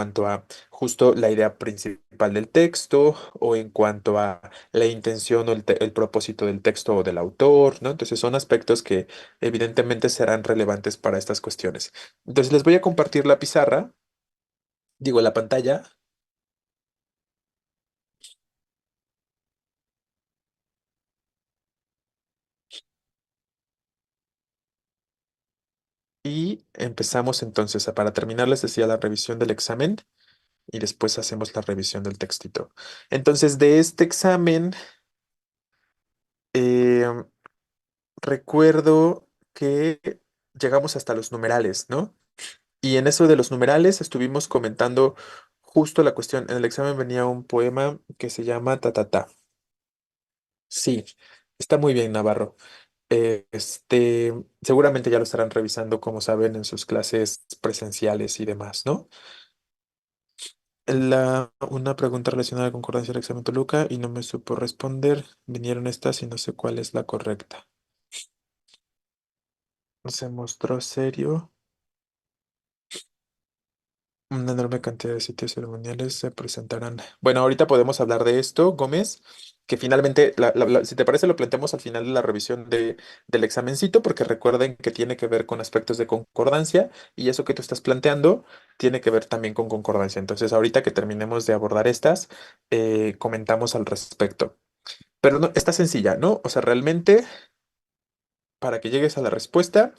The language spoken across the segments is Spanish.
cuanto a justo la idea principal del texto o en cuanto a la intención o el propósito del texto o del autor, ¿no? Entonces son aspectos que evidentemente serán relevantes para estas cuestiones. Entonces les voy a compartir la pizarra, digo la pantalla, y empezamos entonces para terminar les decía la revisión del examen y después hacemos la revisión del textito. Entonces de este examen eh, recuerdo que llegamos hasta los numerales, ¿no? Y en eso de los numerales estuvimos comentando justo la cuestión. En el examen venía un poema que se llama Ta Ta Ta. Sí, está muy bien, Navarro. Seguramente ya lo estarán revisando, como saben, en sus clases presenciales y demás, ¿no? Una pregunta relacionada a la concordancia del examen Toluca y no me supo responder. Vinieron estas y no sé cuál es la correcta. Se mostró serio. Una enorme cantidad de sitios ceremoniales se presentarán. Bueno, ahorita podemos hablar de esto, Gómez, que finalmente, si te parece, lo planteamos al final de la revisión del examencito, porque recuerden que tiene que ver con aspectos de concordancia y eso que tú estás planteando tiene que ver también con concordancia. Entonces, ahorita que terminemos de abordar estas, comentamos al respecto. Pero no, está sencilla, ¿no? O sea, realmente, para que llegues a la respuesta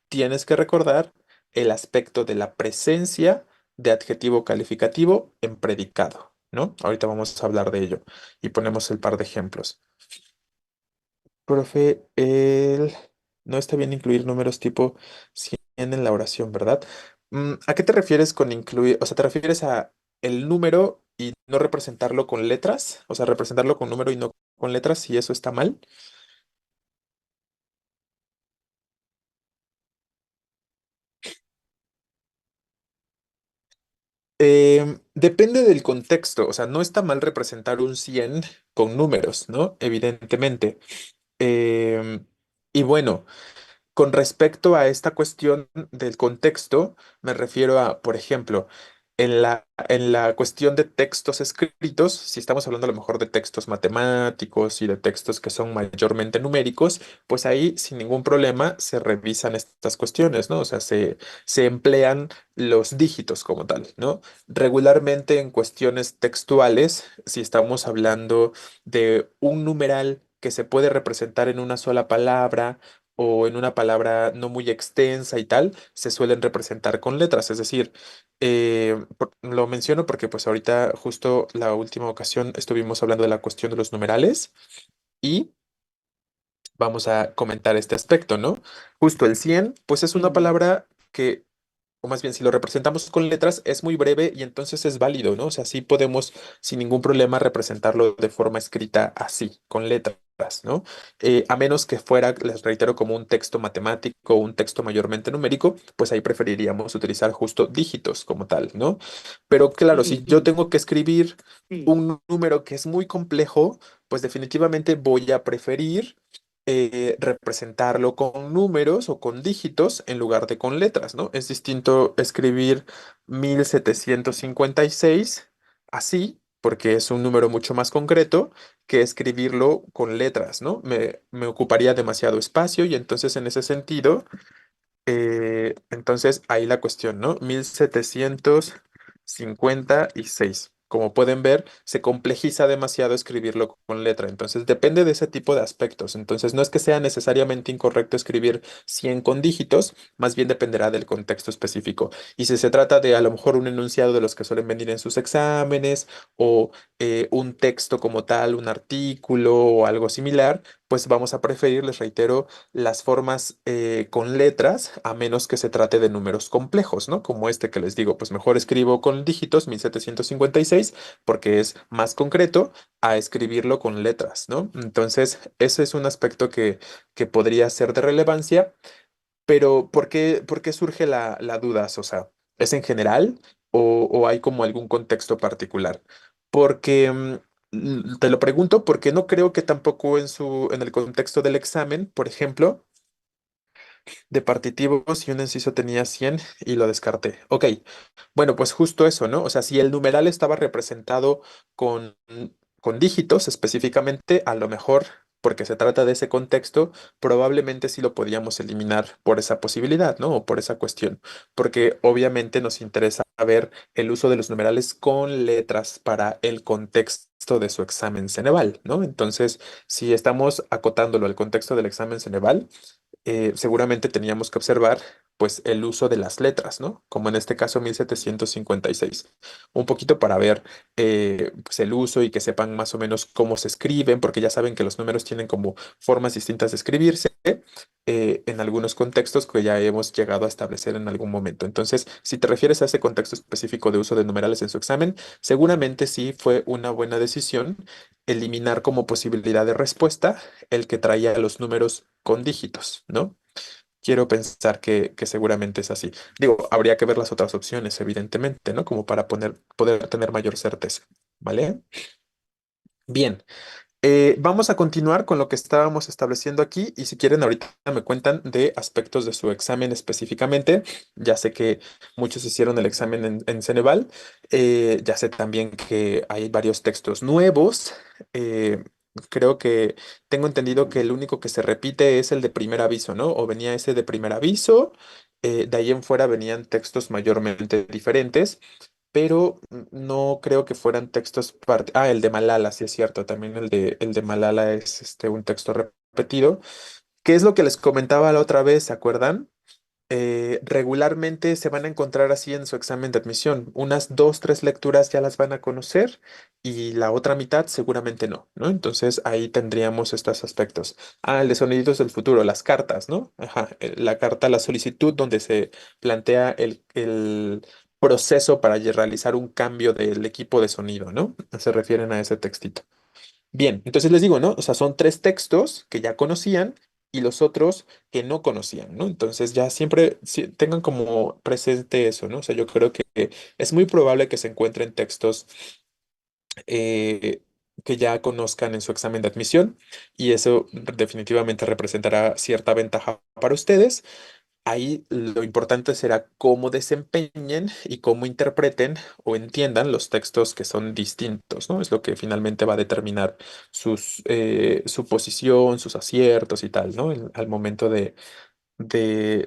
tienes que recordar el aspecto de la presencia de adjetivo calificativo en predicado, ¿no? Ahorita vamos a hablar de ello y ponemos el par de ejemplos. Profe, no está bien incluir números tipo 100 en la oración, ¿verdad? ¿A qué te refieres con incluir? O sea, ¿te refieres a el número y no representarlo con letras? O sea, representarlo con número y no con letras, si eso está mal. Depende del contexto, o sea, no está mal representar un 100 con números, ¿no? Evidentemente. Em, y bueno, con respecto a esta cuestión del contexto, me refiero a, por ejemplo, en la cuestión de textos escritos, si estamos hablando a lo mejor de textos matemáticos y de textos que son mayormente numéricos, pues ahí sin ningún problema se revisan estas cuestiones, ¿no? O sea, se emplean los dígitos como tal, ¿no? Regularmente en cuestiones textuales, si estamos hablando de un numeral que se puede representar en una sola palabra, o en una palabra no muy extensa y tal, se suelen representar con letras. Es decir, lo menciono porque pues ahorita justo la última ocasión estuvimos hablando de la cuestión de los numerales y vamos a comentar este aspecto, ¿no? Justo el 100 pues es una palabra que o más bien, si lo representamos con letras, es muy breve y entonces es válido, ¿no? O sea, sí podemos sin ningún problema representarlo de forma escrita así, con letras, ¿no? A menos que fuera, les reitero, como un texto matemático o un texto mayormente numérico, pues ahí preferiríamos utilizar justo dígitos como tal, ¿no? Pero claro, si yo tengo que escribir un número que es muy complejo, pues definitivamente voy a preferir representarlo con números o con dígitos en lugar de con letras, ¿no? Es distinto escribir 1756 así, porque es un número mucho más concreto, que escribirlo con letras, ¿no? Me ocuparía demasiado espacio y entonces en ese sentido entonces, ahí la cuestión, ¿no? 1756. Como pueden ver, se complejiza demasiado escribirlo con letra. Entonces, depende de ese tipo de aspectos. Entonces, no es que sea necesariamente incorrecto escribir 100 con dígitos, más bien dependerá del contexto específico. Y si se trata de a lo mejor un enunciado de los que suelen venir en sus exámenes o un texto como tal, un artículo o algo similar, pues vamos a preferir, les reitero, las formas con letras, a menos que se trate de números complejos, ¿no? Como este que les digo, pues mejor escribo con dígitos 1756 porque es más concreto a escribirlo con letras, ¿no? Entonces, ese es un aspecto que podría ser de relevancia, pero ¿por qué surge la duda, Sosa? ¿Es en general o hay como algún contexto particular? Porque te lo pregunto porque no creo que tampoco en el contexto del examen, por ejemplo, de partitivos y un inciso tenía 100 y lo descarté. Ok, bueno, pues justo eso, ¿no? O sea, si el numeral estaba representado con, con dígitos específicamente, a lo mejor, porque se trata de ese contexto, probablemente sí lo podíamos eliminar por esa posibilidad, ¿no? O por esa cuestión, porque obviamente nos interesa ver el uso de los numerales con letras para el contexto de su examen Ceneval, ¿no? Entonces, si estamos acotándolo al contexto del examen Ceneval, seguramente teníamos que observar pues el uso de las letras, ¿no? Como en este caso 1756. Un poquito para ver pues el uso y que sepan más o menos cómo se escriben, porque ya saben que los números tienen como formas distintas de escribirse en algunos contextos que ya hemos llegado a establecer en algún momento. Entonces, si te refieres a ese contexto específico de uso de numerales en su examen, seguramente sí fue una buena decisión eliminar como posibilidad de respuesta el que traía los números con dígitos, ¿no? Quiero pensar que seguramente es así. Digo, habría que ver las otras opciones, evidentemente, ¿no? Como para poder tener mayor certeza, ¿vale? Bien. Vamos a continuar con lo que estábamos estableciendo aquí y si quieren ahorita me cuentan de aspectos de su examen específicamente. Ya sé que muchos hicieron el examen en Ceneval. Ya sé también que hay varios textos nuevos. eh, Creo que tengo entendido que el único que se repite es el de primer aviso, ¿no? O venía ese de primer aviso. De ahí en fuera venían textos mayormente diferentes, pero no creo que fueran textos Ah, el de Malala, sí es cierto, también el de Malala es un texto repetido. ¿Qué es lo que les comentaba la otra vez? ¿Se acuerdan? Regularmente se van a encontrar así en su examen de admisión. Unas dos, tres lecturas ya las van a conocer y la otra mitad seguramente no, ¿no? Entonces ahí tendríamos estos aspectos. Ah, el de sonidos del futuro, las cartas, ¿no? Ajá, la carta, la solicitud donde se plantea el proceso para realizar un cambio del equipo de sonido, ¿no? Se refieren a ese textito. Bien, entonces les digo, ¿no? O sea, son tres textos que ya conocían y los otros que no conocían, ¿no? Entonces ya siempre tengan como presente eso, ¿no? O sea, yo creo que es muy probable que se encuentren textos eh, que ya conozcan en su examen de admisión y eso definitivamente representará cierta ventaja para ustedes. Ahí lo importante será cómo desempeñen y cómo interpreten o entiendan los textos que son distintos, ¿no? Es lo que finalmente va a determinar su posición, sus aciertos y tal, ¿no? Al momento de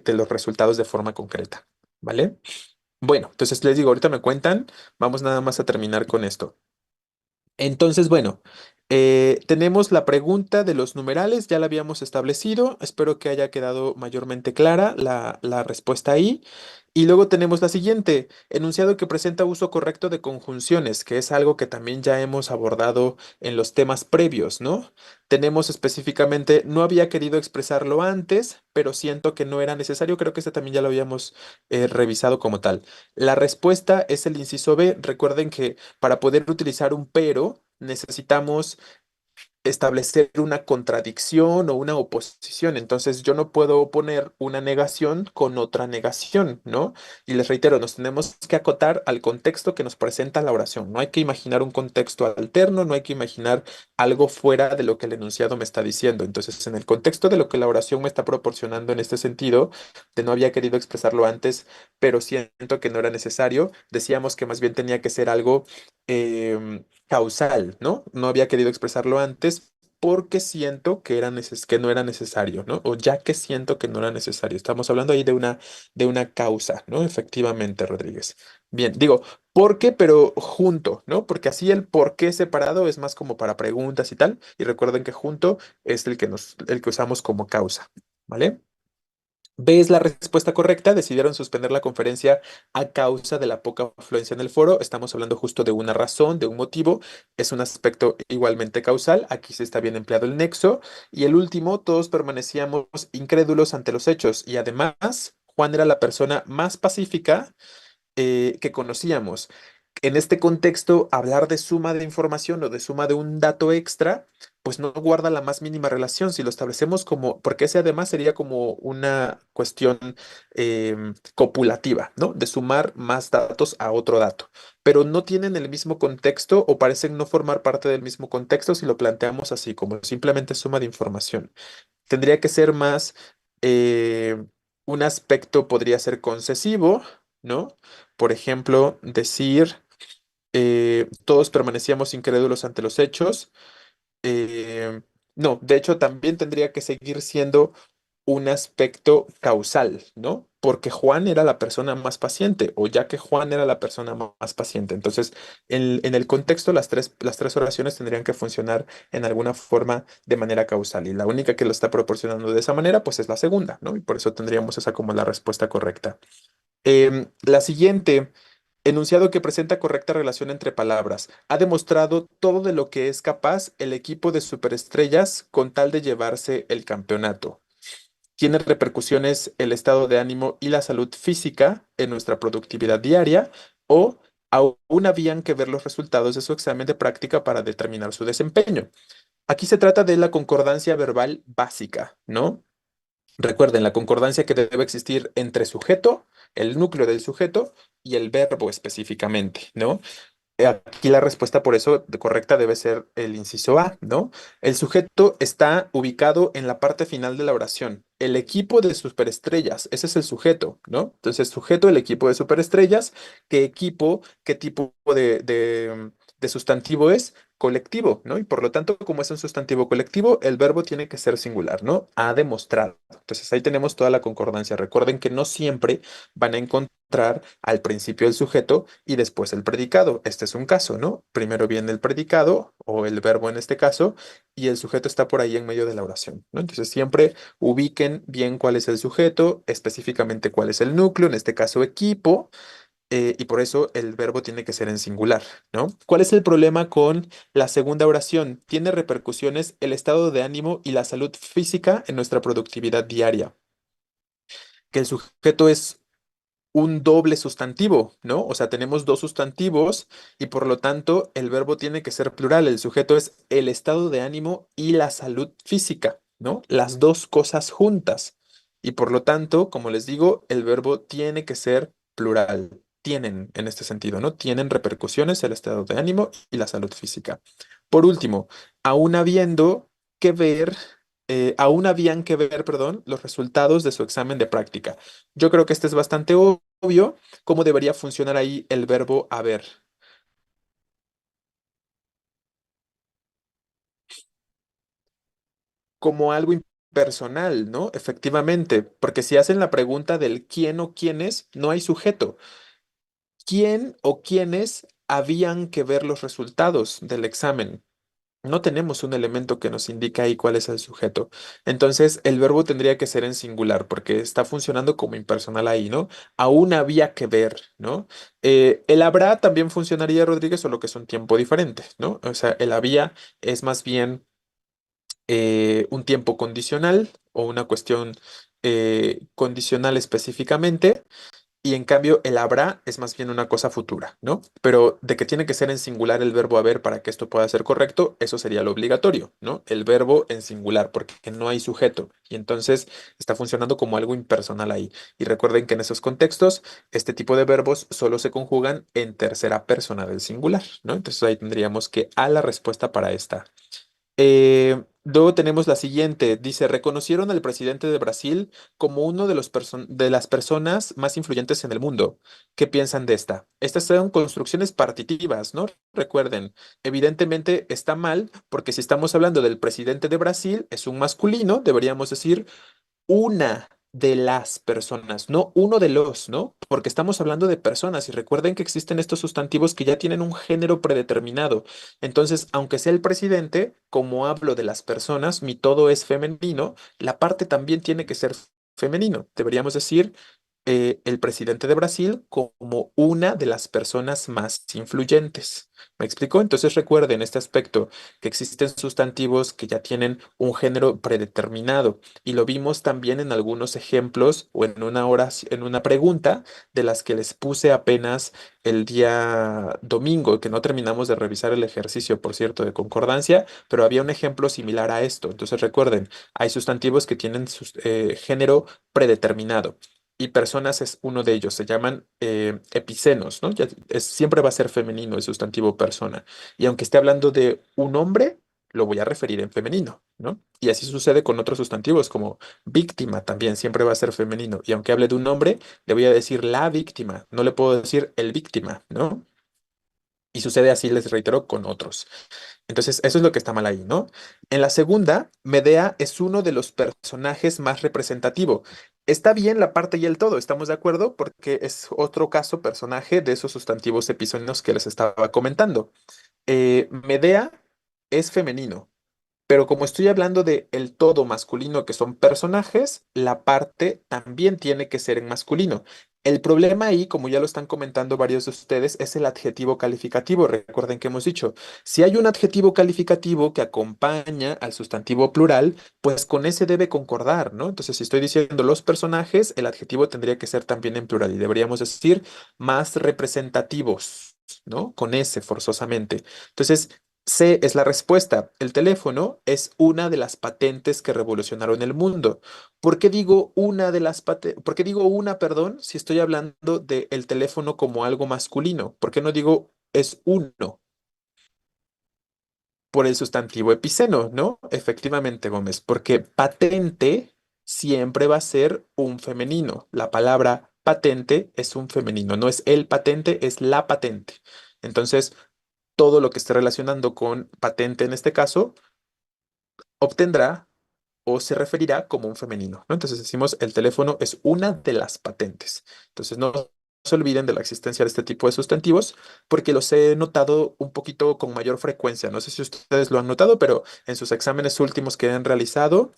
los resultados de forma concreta, ¿vale? Bueno, entonces les digo, ahorita me cuentan, vamos nada más a terminar con esto. Entonces, bueno, tenemos la pregunta de los numerales, ya la habíamos establecido, espero que haya quedado mayormente clara la respuesta ahí. Y luego tenemos la siguiente, enunciado que presenta uso correcto de conjunciones, que es algo que también ya hemos abordado en los temas previos, ¿no? Tenemos específicamente, no había querido expresarlo antes, pero siento que no era necesario, creo que este también ya lo habíamos revisado como tal. La respuesta es el inciso B, recuerden que para poder utilizar un pero, necesitamos establecer una contradicción o una oposición. Entonces, yo no puedo poner una negación con otra negación, ¿no? Y les reitero, nos tenemos que acotar al contexto que nos presenta la oración. No hay que imaginar un contexto alterno, no hay que imaginar algo fuera de lo que el enunciado me está diciendo. Entonces, en el contexto de lo que la oración me está proporcionando en este sentido, de no había querido expresarlo antes, pero siento que no era necesario, decíamos que más bien tenía que ser algo causal, ¿no? No había querido expresarlo antes porque siento que que no era necesario, ¿no? O ya que siento que no era necesario. Estamos hablando ahí de una causa, ¿no? Efectivamente, Rodríguez. Bien, digo, ¿por qué? Pero junto, ¿no? Porque así el por qué separado es más como para preguntas y tal. Y recuerden que junto es el que usamos como causa, ¿vale? B es la respuesta correcta. Decidieron suspender la conferencia a causa de la poca afluencia en el foro. Estamos hablando justo de una razón, de un motivo. Es un aspecto igualmente causal. Aquí sí está bien empleado el nexo. Y el último, todos permanecíamos incrédulos ante los hechos. Y además, Juan era la persona más pacífica que conocíamos. En este contexto, hablar de suma de información o de suma de un dato extra, pues no guarda la más mínima relación. Si lo establecemos como, porque ese además sería como una cuestión copulativa, ¿no? De sumar más datos a otro dato, pero no tienen el mismo contexto o parecen no formar parte del mismo contexto si lo planteamos así, como simplemente suma de información. Tendría que ser más Eh, un aspecto podría ser concesivo, ¿no? Por ejemplo, decir, todos permanecíamos incrédulos ante los hechos. Eh, no, de hecho también tendría que seguir siendo un aspecto causal, ¿no? Porque Juan era la persona más paciente, o ya que Juan era la persona más paciente. Entonces, en el contexto, las tres oraciones tendrían que funcionar en alguna forma de manera causal. Y la única que lo está proporcionando de esa manera, pues es la segunda, ¿no? Y por eso tendríamos esa como la respuesta correcta. La siguiente. Enunciado que presenta correcta relación entre palabras. Ha demostrado todo de lo que es capaz el equipo de superestrellas con tal de llevarse el campeonato. Tiene repercusiones el estado de ánimo y la salud física en nuestra productividad diaria o aún habían que ver los resultados de su examen de práctica para determinar su desempeño. Aquí se trata de la concordancia verbal básica, ¿no? Recuerden la concordancia que debe existir entre sujeto, el núcleo del sujeto y el verbo específicamente, ¿no? Aquí la respuesta por eso correcta debe ser el inciso A, ¿no? El sujeto está ubicado en la parte final de la oración. El equipo de superestrellas, ese es el sujeto, ¿no? Entonces, sujeto, el equipo de superestrellas. ¿Qué equipo, qué tipo de sustantivo es? Colectivo, ¿no? Y por lo tanto, como es un sustantivo colectivo, el verbo tiene que ser singular, ¿no? Ha demostrado. Entonces, ahí tenemos toda la concordancia. Recuerden que no siempre van a encontrar al principio el sujeto y después el predicado. Este es un caso, ¿no? Primero viene el predicado o el verbo en este caso y el sujeto está por ahí en medio de la oración, ¿no? Entonces siempre ubiquen bien cuál es el sujeto, específicamente cuál es el núcleo, en este caso equipo, y por eso el verbo tiene que ser en singular, ¿no? ¿Cuál es el problema con la segunda oración? Tiene repercusiones el estado de ánimo y la salud física en nuestra productividad diaria. Que el sujeto es un doble sustantivo, ¿no? O sea, tenemos dos sustantivos y por lo tanto el verbo tiene que ser plural. El sujeto es el estado de ánimo y la salud física, ¿no? Las dos cosas juntas. Y por lo tanto, como les digo, el verbo tiene que ser plural. Tienen en este sentido, ¿no? Tienen repercusiones el estado de ánimo y la salud física. Por último, aún habiendo que ver, aún habían que ver, perdón, los resultados de su examen de práctica. Yo creo que este es bastante obvio cómo debería funcionar ahí el verbo haber, como algo impersonal, ¿no? Efectivamente, porque si hacen la pregunta del quién o quiénes, no hay sujeto. ¿Quién o quiénes habían que ver los resultados del examen? No tenemos un elemento que nos indique ahí cuál es el sujeto. Entonces, el verbo tendría que ser en singular porque está funcionando como impersonal ahí, ¿no? Aún había que ver, ¿no? El habrá también funcionaría, Rodríguez, solo que es un tiempo diferente, ¿no? O sea, el había es más bien un tiempo condicional o una cuestión condicional específicamente. Y en cambio, el habrá es más bien una cosa futura, ¿no? Pero de que tiene que ser en singular el verbo haber para que esto pueda ser correcto, eso sería lo obligatorio, ¿no? El verbo en singular, porque no hay sujeto. Y entonces está funcionando como algo impersonal ahí. Y recuerden que en esos contextos, este tipo de verbos solo se conjugan en tercera persona del singular, ¿no? Entonces ahí tendríamos que a la respuesta para esta. Luego tenemos la siguiente. Dice, reconocieron al presidente de Brasil como uno de de las personas más influyentes en el mundo. ¿Qué piensan de esta? Estas son construcciones partitivas, ¿no? Recuerden, evidentemente está mal porque si estamos hablando del presidente de Brasil, es un masculino, deberíamos decir una de las personas, no uno de los, ¿no? Porque estamos hablando de personas y recuerden que existen estos sustantivos que ya tienen un género predeterminado. Entonces, aunque sea el presidente, como hablo de las personas, mi todo es femenino, la parte también tiene que ser femenino. Deberíamos decir el presidente de Brasil como una de las personas más influyentes. ¿Me explico? Entonces recuerden este aspecto, que existen sustantivos que ya tienen un género predeterminado y lo vimos también en algunos ejemplos o en una oración, en una pregunta de las que les puse apenas el día domingo, que no terminamos de revisar el ejercicio, por cierto, de concordancia, pero había un ejemplo similar a esto. Entonces recuerden, hay sustantivos que tienen género predeterminado y personas es uno de ellos. Se llaman epicenos, ¿no? Siempre va a ser femenino el sustantivo persona. Y aunque esté hablando de un hombre, lo voy a referir en femenino, ¿no? Y así sucede con otros sustantivos como víctima también siempre va a ser femenino. Y aunque hable de un hombre, le voy a decir la víctima, no le puedo decir el víctima, ¿no? Y sucede así, les reitero, con otros. Entonces, eso es lo que está mal ahí, ¿no? En la segunda, Medea es uno de los personajes más representativo. Está bien la parte y el todo, ¿estamos de acuerdo? Porque es otro caso personaje de esos sustantivos episónicos que les estaba comentando. Medea es femenino. Pero como estoy hablando de el todo masculino, que son personajes, la parte también tiene que ser en masculino. El problema ahí, como ya lo están comentando varios de ustedes, es el adjetivo calificativo. Recuerden que hemos dicho, si hay un adjetivo calificativo que acompaña al sustantivo plural, pues con ese debe concordar, ¿no? Entonces, si estoy diciendo los personajes, el adjetivo tendría que ser también en plural y deberíamos decir más representativos, ¿no? Con ese forzosamente. Entonces, C es la respuesta. El teléfono es una de las patentes que revolucionaron el mundo. ¿Por qué digo una de las patentes? ¿Por qué digo una, perdón, si estoy hablando del teléfono como algo masculino? ¿Por qué no digo es uno? Por el sustantivo epiceno, ¿no? Efectivamente, Gómez, porque patente siempre va a ser un femenino. La palabra patente es un femenino, no es el patente, es la patente. Entonces, todo lo que esté relacionando con patente en este caso obtendrá o se referirá como un femenino, ¿no? Entonces decimos, el teléfono es una de las patentes. Entonces no se olviden de la existencia de este tipo de sustantivos porque los he notado un poquito con mayor frecuencia. No sé si ustedes lo han notado, pero en sus exámenes últimos que han realizado,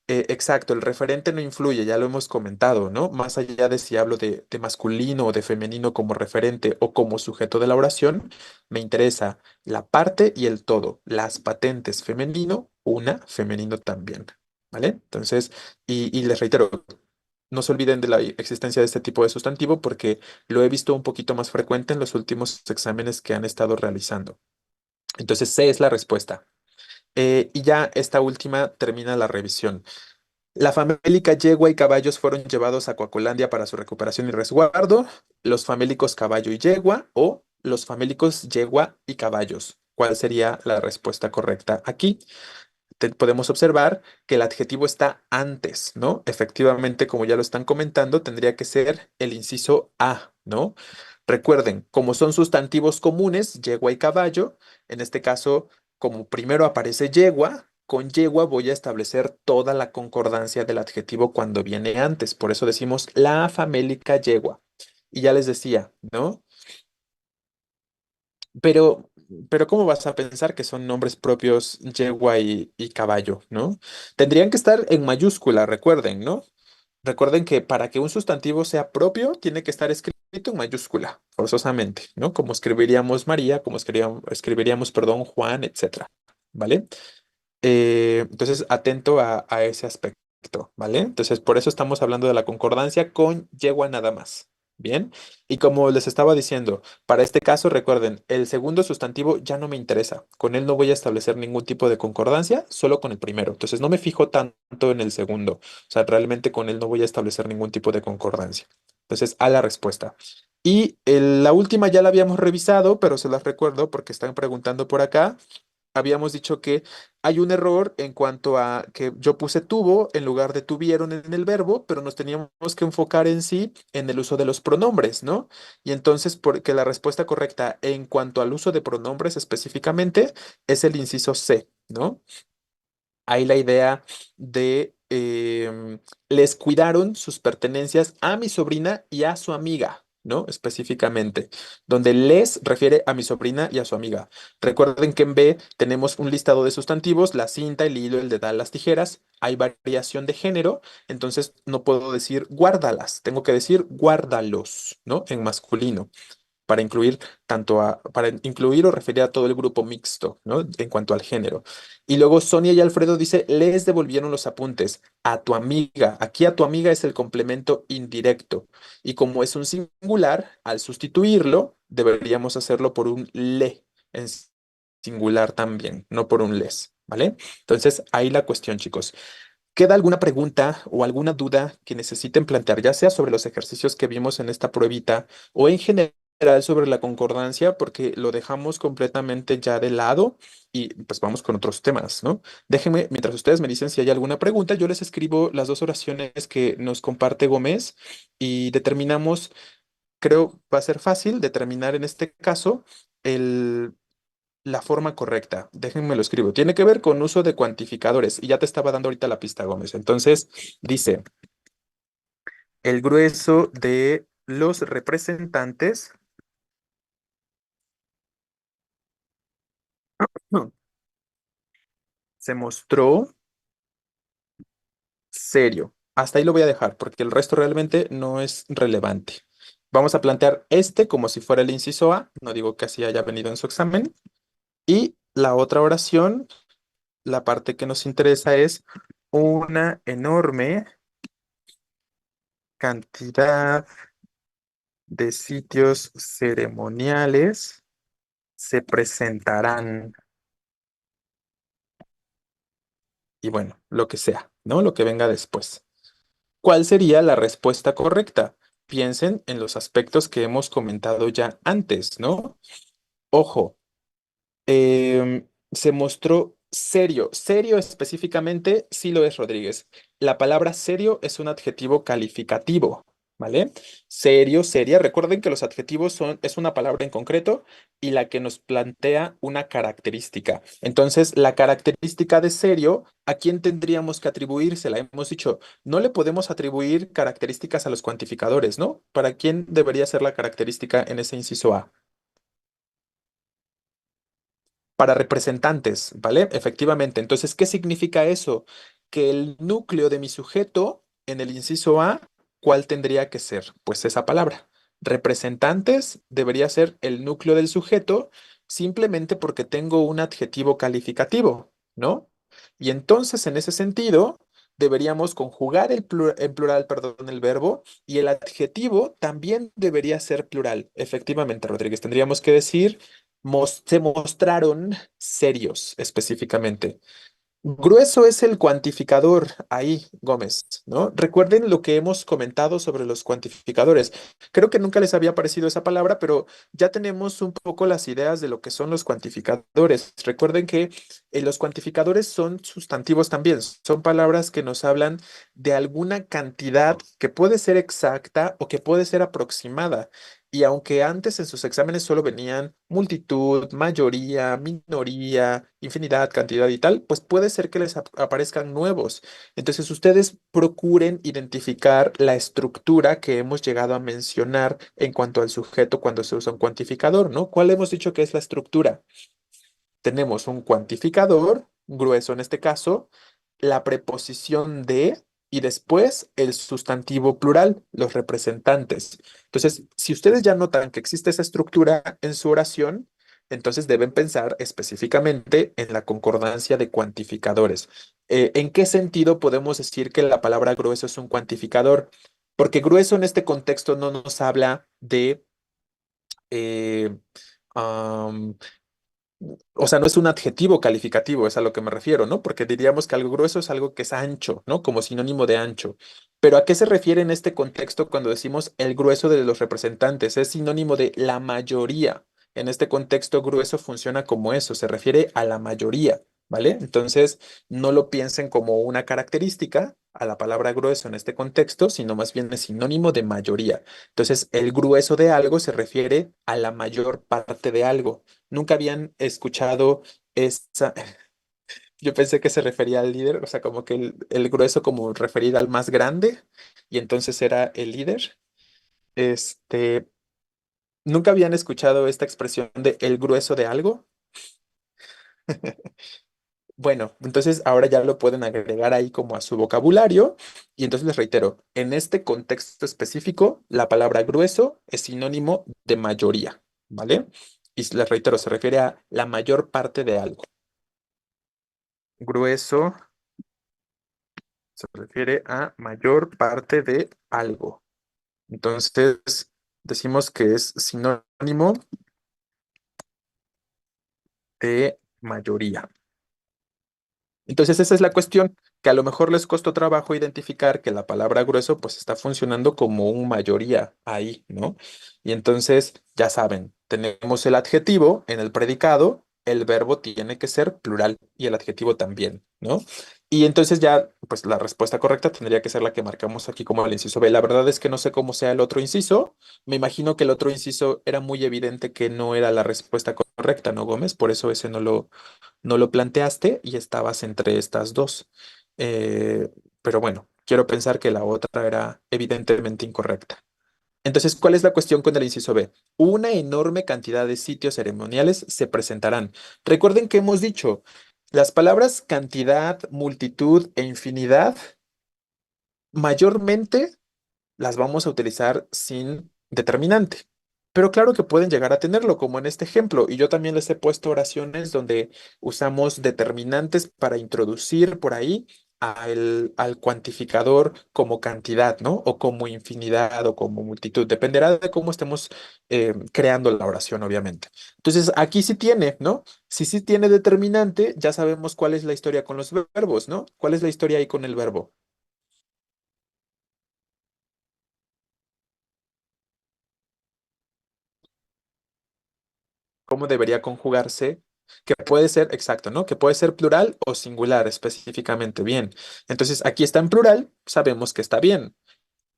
exacto, el referente no influye, ya lo hemos comentado, ¿no? Más allá de si hablo de masculino o de femenino como referente o como sujeto de la oración, me interesa la parte y el todo. Las patentes femenino, una, femenino también. ¿Vale? Entonces, y les reitero, no se olviden de la existencia de este tipo de sustantivo porque lo he visto un poquito más frecuente en los últimos exámenes que han estado realizando. Entonces, C es la respuesta. Y ya esta última termina la revisión. La famélica yegua y caballos fueron llevados a Coacolandia para su recuperación y resguardo. Los famélicos caballo y yegua o los famélicos yegua y caballos. ¿Cuál sería la respuesta correcta aquí? Podemos observar que el adjetivo está antes, ¿no? Efectivamente, como ya lo están comentando, tendría que ser el inciso a, ¿no? Recuerden, como son sustantivos comunes, yegua y caballo, en este caso, como primero aparece yegua, con yegua voy a establecer toda la concordancia del adjetivo cuando viene antes. Por eso decimos la famélica yegua. Y ya les decía, ¿no? Pero, pero ¿cómo vas a pensar que son nombres propios yegua y caballo, ¿no? Tendrían que estar en mayúscula, recuerden, ¿no? Recuerden que para que un sustantivo sea propio, tiene que estar escrito en mayúscula, forzosamente, ¿no? Como escribiríamos María, como escribiríamos, perdón, Juan, etcétera, ¿vale? Entonces, atento a ese aspecto, ¿vale? Entonces, por eso estamos hablando de la concordancia con yegua nada más. Bien, y como les estaba diciendo, para este caso, recuerden, el segundo sustantivo ya no me interesa. Con él no voy a establecer ningún tipo de concordancia, solo con el primero. Entonces, no me fijo tanto en el segundo. O sea, realmente con él no voy a establecer ningún tipo de concordancia. Entonces, a la respuesta. Y la última ya la habíamos revisado, pero se las recuerdo porque están preguntando por acá habíamos dicho que hay un error en cuanto a que yo puse tuvo en lugar de tuvieron en el verbo, pero nos teníamos que enfocar en sí en el uso de los pronombres, ¿no? Y entonces, porque la respuesta correcta en cuanto al uso de pronombres específicamente es el inciso C, ¿no? Hay la idea de les cuidaron sus pertenencias a mi sobrina y a su amiga, ¿no? Específicamente, donde les refiere a mi sobrina y a su amiga. Recuerden que en B tenemos un listado de sustantivos, la cinta, el hilo, el dedal, las tijeras. Hay variación de género, entonces no puedo decir guárdalas, tengo que decir guárdalos, ¿no? En masculino para incluir para incluir o referir a todo el grupo mixto, ¿no? En cuanto al género. Y luego Sonia y Alfredo dice, les devolvieron los apuntes a tu amiga. Aquí a tu amiga es el complemento indirecto. Y como es un singular, al sustituirlo, deberíamos hacerlo por un le en singular también, no por un les, ¿vale? Entonces, ahí la cuestión, chicos. ¿Queda alguna pregunta o alguna duda que necesiten plantear, ya sea sobre los ejercicios que vimos en esta pruebita o en general? general sobre la concordancia porque lo dejamos completamente ya de lado y pues vamos con otros temas, ¿no? Déjenme, mientras ustedes me dicen si hay alguna pregunta, yo les escribo las dos oraciones que nos comparte Gómez y determinamos, creo va a ser fácil determinar en este caso el, la forma correcta. Déjenme lo escribo. Tiene que ver con uso de cuantificadores y ya te estaba dando ahorita la pista, Gómez. Entonces, dice, el grueso de los representantes se mostró serio. Hasta ahí lo voy a dejar porque el resto realmente no es relevante. Vamos a plantear este como si fuera el inciso A. No digo que así haya venido en su examen. Y la otra oración, la parte que nos interesa es una enorme cantidad de sitios ceremoniales se presentarán. Y bueno, lo que sea, ¿no? Lo que venga después. ¿Cuál sería la respuesta correcta? Piensen en los aspectos que hemos comentado ya antes, ¿no? Ojo, se mostró serio. Serio específicamente, sí lo es, Rodríguez. La palabra serio es un adjetivo calificativo, ¿vale? Serio, seria. Recuerden que los adjetivos es una palabra en concreto y la que nos plantea una característica. Entonces, la característica de serio, ¿a quién tendríamos que atribuírsela? Hemos dicho, no le podemos atribuir características a los cuantificadores, ¿no? ¿Para quién debería ser la característica en ese inciso A? Para representantes, ¿vale? Efectivamente. Entonces, ¿qué significa eso? Que el núcleo de mi sujeto en el inciso A, ¿cuál tendría que ser? Pues esa palabra. Representantes debería ser el núcleo del sujeto simplemente porque tengo un adjetivo calificativo, ¿no? Y entonces, en ese sentido, deberíamos conjugar en plural, perdón, el verbo y el adjetivo también debería ser plural. Efectivamente, Rodríguez, tendríamos que decir se mostraron serios específicamente. Grueso es el cuantificador ahí, Gómez, ¿no? Recuerden lo que hemos comentado sobre los cuantificadores. Creo que nunca les había parecido esa palabra, pero ya tenemos un poco las ideas de lo que son los cuantificadores. Recuerden que los cuantificadores son sustantivos también, son palabras que nos hablan de alguna cantidad que puede ser exacta o que puede ser aproximada. Y aunque antes en sus exámenes solo venían multitud, mayoría, minoría, infinidad, cantidad y tal, pues puede ser que les aparezcan nuevos. Entonces ustedes procuren identificar la estructura que hemos llegado a mencionar en cuanto al sujeto cuando se usa un cuantificador, ¿no? ¿Cuál hemos dicho que es la estructura? Tenemos un cuantificador, grueso en este caso, la preposición de y después el sustantivo plural, los representantes. Entonces, si ustedes ya notan que existe esa estructura en su oración, entonces deben pensar específicamente en la concordancia de cuantificadores. ¿En qué sentido podemos decir que la palabra grueso es un cuantificador? Porque grueso en este contexto no nos habla de eh, o sea, no es un adjetivo calificativo, es a lo que me refiero, ¿no? Porque diríamos que algo grueso es algo que es ancho, ¿no? Como sinónimo de ancho. Pero ¿a qué se refiere en este contexto cuando decimos el grueso de los representantes? Es sinónimo de la mayoría. En este contexto, grueso funciona como eso, se refiere a la mayoría, ¿vale? Entonces, no lo piensen como una característica a la palabra grueso en este contexto, sino más bien es sinónimo de mayoría. Entonces, el grueso de algo se refiere a la mayor parte de algo. Nunca habían escuchado esa. Yo pensé que se refería al líder, o sea, como que el grueso como referir al más grande, y entonces era el líder. Este, nunca habían escuchado esta expresión de el grueso de algo. Bueno, entonces ahora ya lo pueden agregar ahí como a su vocabulario. Y entonces les reitero, en este contexto específico, la palabra grueso es sinónimo de mayoría, ¿vale? Y les reitero, se refiere a la mayor parte de algo. Grueso se refiere a mayor parte de algo. Entonces, decimos que es sinónimo de mayoría. Entonces, esa es la cuestión. que a lo mejor les costó trabajo identificar que la palabra grueso pues está funcionando como un mayoría ahí, ¿no? Y entonces, ya saben, tenemos el adjetivo en el predicado, el verbo tiene que ser plural y el adjetivo también, ¿no? Y entonces ya, pues la respuesta correcta tendría que ser la que marcamos aquí como el inciso B. La verdad es que no sé cómo sea el otro inciso. Me imagino que el otro inciso era muy evidente que no era la respuesta correcta, ¿no, Gómez? Por eso ese no lo planteaste y estabas entre estas dos. Eh, pero bueno, quiero pensar que la otra era evidentemente incorrecta. Entonces, ¿cuál es la cuestión con el inciso B? Una enorme cantidad de sitios ceremoniales se presentarán. Recuerden que hemos dicho, las palabras cantidad, multitud e infinidad mayormente las vamos a utilizar sin determinante. Pero claro que pueden llegar a tenerlo, como en este ejemplo. Y yo también les he puesto oraciones donde usamos determinantes para introducir por ahí al cuantificador como cantidad, ¿no? O como infinidad o como multitud. Dependerá de cómo estemos creando la oración, obviamente. Entonces, aquí sí tiene, ¿no? Si sí tiene determinante, ya sabemos cuál es la historia con los verbos, ¿no? ¿Cuál es la historia ahí con el verbo? Cómo debería conjugarse, que puede ser, exacto, ¿no? Que puede ser plural o singular específicamente. Bien. Entonces, aquí está en plural, sabemos que está bien,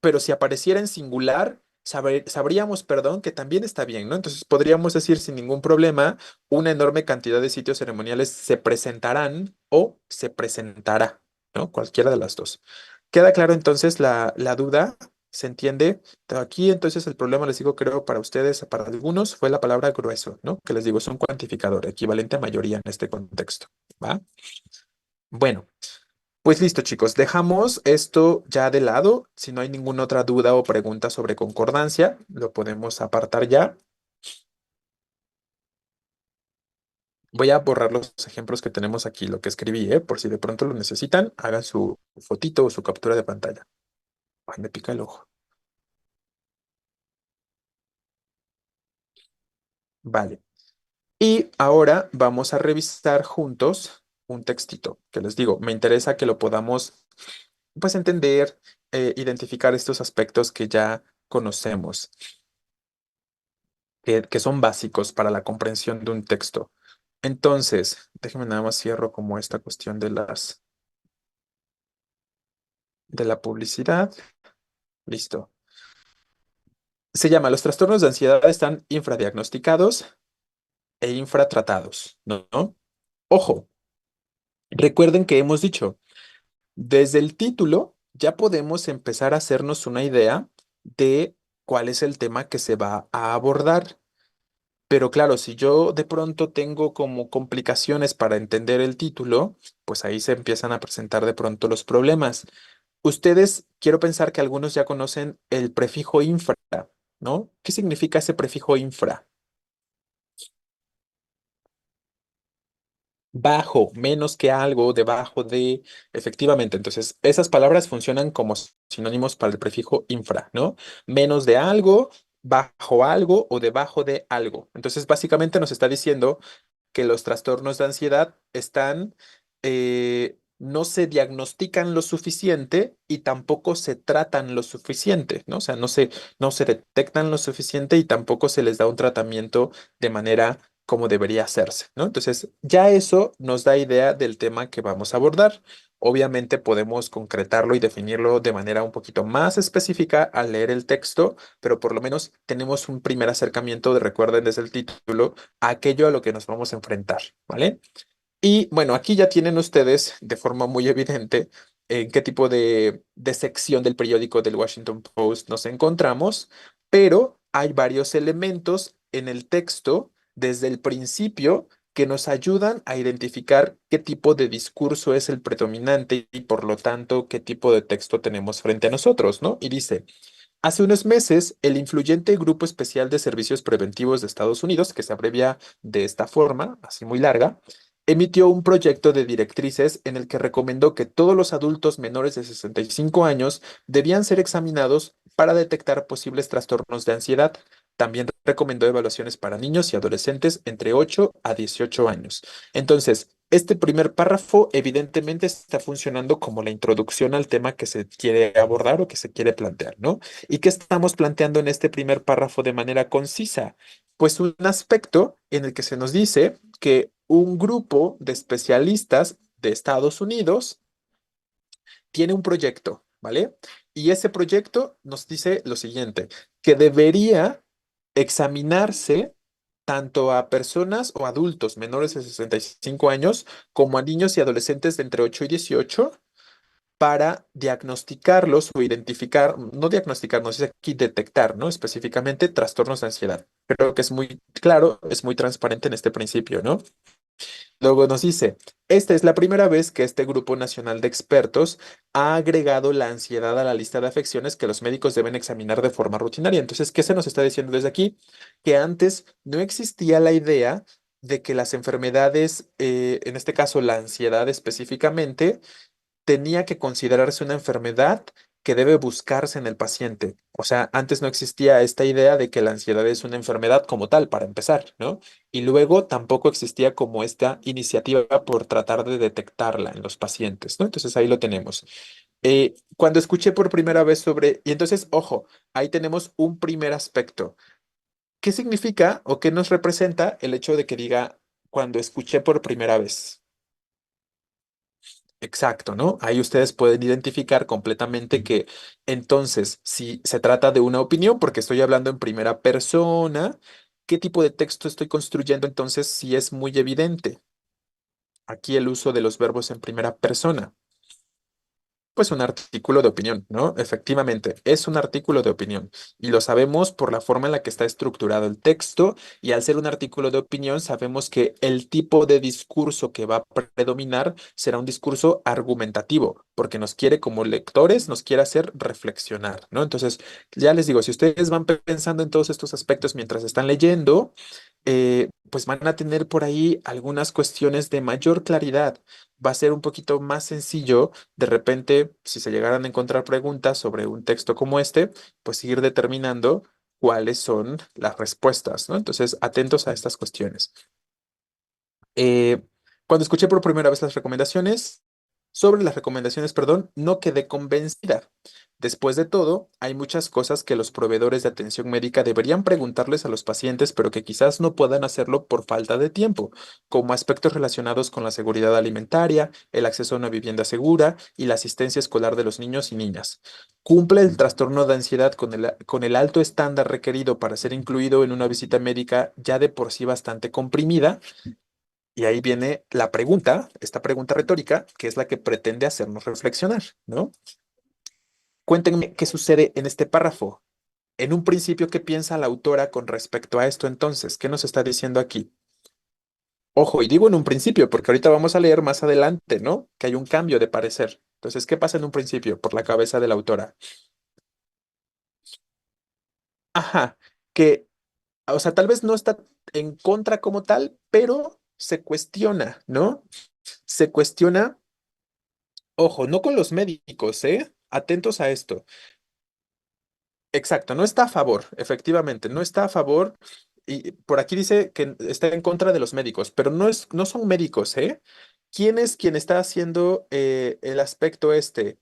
pero si apareciera en singular, sabríamos, perdón, que también está bien, ¿no? Entonces, podríamos decir sin ningún problema, una enorme cantidad de sitios ceremoniales se presentarán o se presentará, ¿no? Cualquiera de las dos. ¿Queda claro entonces la duda? ¿Se entiende? Aquí entonces el problema, les digo, creo para ustedes, para algunos, fue la palabra grueso, ¿no? Que les digo, es un cuantificador equivalente a mayoría en este contexto, ¿va? Bueno, pues listo, chicos, dejamos esto ya de lado. Si no hay ninguna otra duda o pregunta sobre concordancia, lo podemos apartar ya. Voy a borrar los ejemplos que tenemos aquí, lo que escribí, ¿eh? Por si de pronto lo necesitan, hagan su fotito o su captura de pantalla. Ay, me pica el ojo. Vale. Y ahora vamos a revisar juntos un textito que les digo, me interesa que lo podamos pues entender, identificar estos aspectos que ya conocemos, que son básicos para la comprensión de un texto. Entonces, déjenme nada más cierro como esta cuestión de la publicidad. Listo. Se llama Los trastornos de ansiedad están infradiagnosticados e infratratados, ¿no? ¿No? Ojo, recuerden que hemos dicho, desde el título ya podemos empezar a hacernos una idea de cuál es el tema que se va a abordar. Pero claro, si yo de pronto tengo como complicaciones para entender el título, pues ahí se empiezan a presentar de pronto los problemas. Ustedes, quiero pensar que algunos ya conocen el prefijo infra, ¿no? ¿Qué significa ese prefijo infra? Bajo, menos que algo, debajo de, efectivamente. Entonces, esas palabras funcionan como sinónimos para el prefijo infra, ¿no? Menos de algo, bajo algo o debajo de algo. Entonces, básicamente nos está diciendo que los trastornos de ansiedad están, no se diagnostican lo suficiente y tampoco se tratan lo suficiente, ¿no? O sea, no se detectan lo suficiente y tampoco se les da un tratamiento de manera como debería hacerse, ¿no? Entonces, ya eso nos da idea del tema que vamos a abordar. Obviamente podemos concretarlo y definirlo de manera un poquito más específica al leer el texto, pero por lo menos tenemos un primer acercamiento de, recuerden desde el título, a aquello a lo que nos vamos a enfrentar, ¿vale? Y bueno, aquí ya tienen ustedes de forma muy evidente en qué tipo de sección del periódico del Washington Post nos encontramos, pero hay varios elementos en el texto desde el principio que nos ayudan a identificar qué tipo de discurso es el predominante y por lo tanto qué tipo de texto tenemos frente a nosotros, ¿no? Y dice, hace unos meses, el influyente Grupo Especial de Servicios Preventivos de Estados Unidos, que se abrevia de esta forma, así muy larga, emitió un proyecto de directrices en el que recomendó que todos los adultos menores de 65 años debían ser examinados para detectar posibles trastornos de ansiedad. También recomendó evaluaciones para niños y adolescentes entre 8 a 18 años. Entonces, este primer párrafo evidentemente está funcionando como la introducción al tema que se quiere abordar o que se quiere plantear, ¿no? ¿Y qué estamos planteando en este primer párrafo de manera concisa? Pues un aspecto en el que se nos dice que un grupo de especialistas de Estados Unidos tiene un proyecto, ¿vale? Y ese proyecto nos dice lo siguiente, que debería examinarse tanto a personas o adultos menores de 65 años como a niños y adolescentes de entre 8 y 18 para diagnosticarlos o identificar, no diagnosticar, nos dice aquí detectar, ¿no? Específicamente trastornos de ansiedad. Creo que es muy claro, es muy transparente en este principio, ¿no? Luego nos dice, esta es la primera vez que este Grupo Nacional de Expertos ha agregado la ansiedad a la lista de afecciones que los médicos deben examinar de forma rutinaria. Entonces, ¿qué se nos está diciendo desde aquí? Que antes no existía la idea de que las enfermedades, en este caso la ansiedad específicamente, tenía que considerarse una enfermedad que debe buscarse en el paciente. O sea, antes no existía esta idea de que la ansiedad es una enfermedad como tal, para empezar, ¿no? Y luego tampoco existía como esta iniciativa por tratar de detectarla en los pacientes, ¿no? Entonces ahí lo tenemos. Cuando escuché por primera vez sobre, y entonces, ojo, ahí tenemos un primer aspecto. ¿Qué significa o qué nos representa el hecho de que diga cuando escuché por primera vez? Exacto, ¿no? Ahí ustedes pueden identificar completamente que entonces, si se trata de una opinión, porque estoy hablando en primera persona, ¿qué tipo de texto estoy construyendo? Entonces, sí es muy evidente aquí el uso de los verbos en primera persona. Pues un artículo de opinión, ¿no? Efectivamente, es un artículo de opinión y lo sabemos por la forma en la que está estructurado el texto y al ser un artículo de opinión sabemos que el tipo de discurso que va a predominar será un discurso argumentativo porque nos quiere como lectores, nos quiere hacer reflexionar, ¿no? Entonces, ya les digo, si ustedes van pensando en todos estos aspectos mientras están leyendo, pues van a tener por ahí algunas cuestiones de mayor claridad. Va a ser un poquito más sencillo de repente, si se llegaran a encontrar preguntas sobre un texto como este, pues ir determinando cuáles son las respuestas, ¿no? Entonces, atentos a estas cuestiones. Eh, Cuando escuché por primera vez sobre las recomendaciones, perdón, no quedé convencida. Después de todo, hay muchas cosas que los proveedores de atención médica deberían preguntarles a los pacientes, pero que quizás no puedan hacerlo por falta de tiempo, como aspectos relacionados con la seguridad alimentaria, el acceso a una vivienda segura y la asistencia escolar de los niños y niñas. ¿Cumple el trastorno de ansiedad con el alto estándar requerido para ser incluido en una visita médica ya de por sí bastante comprimida? Y ahí viene la pregunta, esta pregunta retórica, que es la que pretende hacernos reflexionar, ¿no? Cuéntenme qué sucede en este párrafo. En un principio, ¿qué piensa la autora con respecto a esto entonces? ¿Qué nos está diciendo aquí? Ojo, y digo en un principio, porque ahorita vamos a leer más adelante, ¿no? Que hay un cambio de parecer. Entonces, ¿qué pasa en un principio por la cabeza de la autora? Ajá, que, o sea, tal vez no está en contra como tal, pero se cuestiona, ¿no? Se cuestiona. Ojo, no con los médicos, ¿eh? Atentos a esto. Exacto, no está a favor, efectivamente, no está a favor. Y por aquí dice que está en contra de los médicos, pero no son médicos, ¿eh? ¿Quién es quien está haciendo el aspecto este?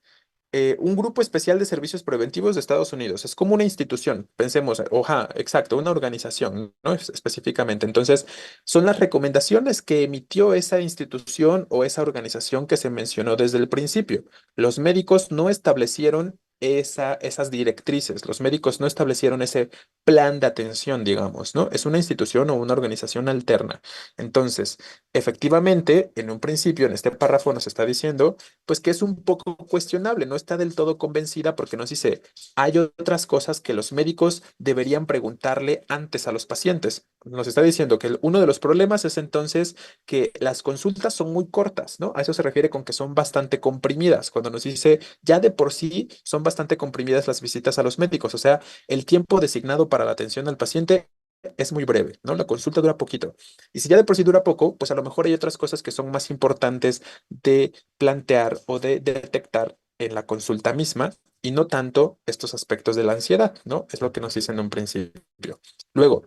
Un grupo especial de servicios preventivos de Estados Unidos. Es como una institución, pensemos, oja, exacto, una organización, ¿no? Específicamente. Entonces, son las recomendaciones que emitió esa institución o esa organización que se mencionó desde el principio. Los médicos no establecieron esas directrices, los médicos no establecieron ese plan de atención, digamos, ¿no? Es una institución o una organización alterna. Entonces, efectivamente, en un principio, en este párrafo nos está diciendo pues que es un poco cuestionable, no está del todo convencida porque nos dice, hay otras cosas que los médicos deberían preguntarle antes a los pacientes. Nos está diciendo que uno de los problemas es entonces que las consultas son muy cortas, ¿no? A eso se refiere con que son bastante comprimidas, cuando nos dice, ya de por sí son bastante comprimidas las visitas a los médicos, o sea, el tiempo designado para la atención al paciente es muy breve, ¿no? La consulta dura poquito. Y si ya de por sí dura poco, pues a lo mejor hay otras cosas que son más importantes de plantear o de detectar en la consulta misma y no tanto estos aspectos de la ansiedad, ¿no? Es lo que nos dicen en un principio. Luego,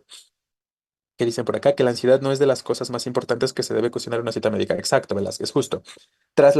¿Qué dicen por acá? Que la ansiedad no es de las cosas más importantes que se debe cuestionar en una cita médica. Exacto, Velázquez, justo. Tras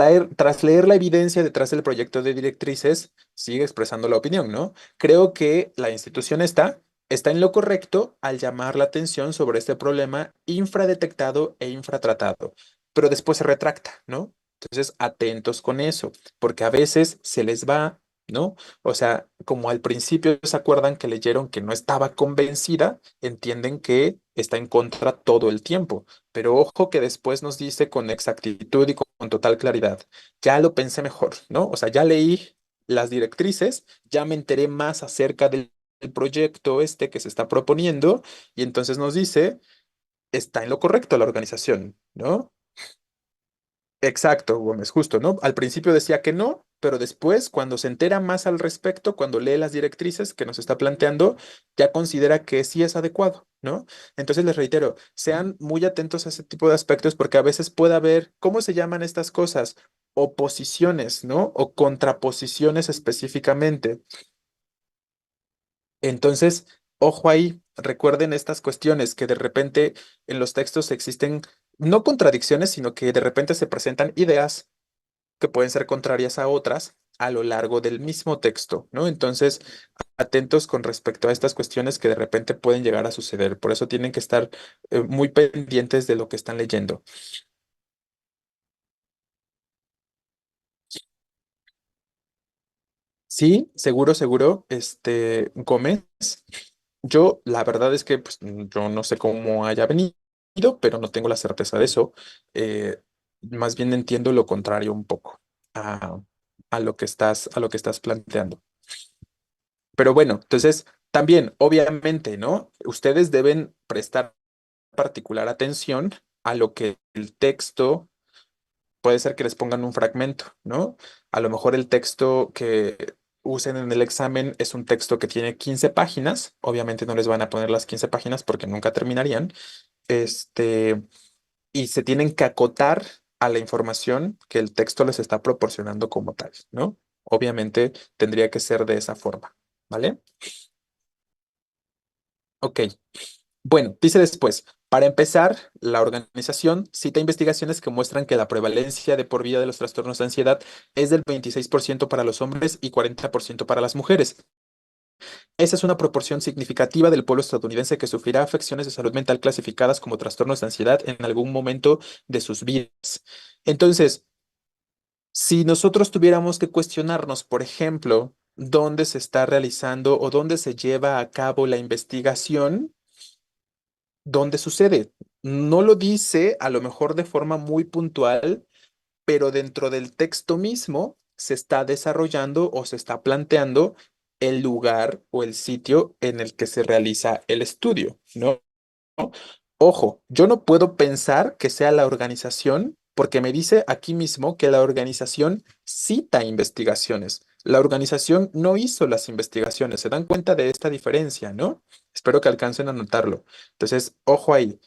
leer la evidencia detrás del proyecto de directrices, sigue expresando la opinión, ¿no? Creo que la institución está en lo correcto al llamar la atención sobre este problema infradetectado e infratratado, pero después se retracta, ¿no? Entonces, atentos con eso, porque a veces se les va, ¿no? O sea, como al principio se acuerdan que leyeron que no estaba convencida, entienden que está en contra todo el tiempo. Pero ojo que después nos dice con exactitud y con total claridad, ya lo pensé mejor, ¿no? O sea, ya leí las directrices, ya me enteré más acerca del proyecto este que se está proponiendo y entonces nos dice, está en lo correcto la organización, ¿no? Exacto, Gómez, justo, ¿no? Al principio decía que no, pero después, cuando se entera más al respecto, cuando lee las directrices que nos está planteando, ya considera que sí es adecuado, ¿no? Entonces les reitero, sean muy atentos a ese tipo de aspectos porque a veces puede haber, ¿cómo se llaman estas cosas? Oposiciones, ¿no? O contraposiciones específicamente. Entonces, ojo ahí, recuerden estas cuestiones que de repente en los textos existen no contradicciones, sino que de repente se presentan ideas que pueden ser contrarias a otras a lo largo del mismo texto, ¿no? Entonces, atentos con respecto a estas cuestiones que de repente pueden llegar a suceder. Por eso tienen que estar muy pendientes de lo que están leyendo. Sí, seguro, seguro, Gómez. Yo, la verdad es que pues, yo no sé cómo haya venido, pero no tengo la certeza de eso. Eh, Más bien entiendo lo contrario un poco a, a lo que estás planteando. Pero bueno, entonces también, obviamente, ¿no? Ustedes deben prestar particular atención a lo que el texto, puede ser que les pongan un fragmento, ¿no? A lo mejor el texto que usen en el examen es un texto que tiene 15 páginas, obviamente no les van a poner las 15 páginas porque nunca terminarían, este, y se tienen que acotar a la información que el texto les está proporcionando como tal, ¿no? Obviamente tendría que ser de esa forma, ¿vale? Ok. Bueno, dice después, para empezar, la organización cita investigaciones que muestran que la prevalencia de por vida de los trastornos de ansiedad es del 26% para los hombres y 40% para las mujeres. Esa es una proporción significativa del pueblo estadounidense que sufrirá afecciones de salud mental clasificadas como trastornos de ansiedad en algún momento de sus vidas. Entonces, si nosotros tuviéramos que cuestionarnos, por ejemplo, dónde se está realizando o dónde se lleva a cabo la investigación, dónde sucede. No lo dice a lo mejor de forma muy puntual, pero dentro del texto mismo se está desarrollando o se está planteando el lugar o el sitio en el que se realiza el estudio, ¿no? Ojo, yo no puedo pensar que sea la organización porque me dice aquí mismo que la organización cita investigaciones. La organización no hizo las investigaciones. ¿Se dan cuenta de esta diferencia, no? Espero que alcancen a notarlo. Entonces, ojo ahí.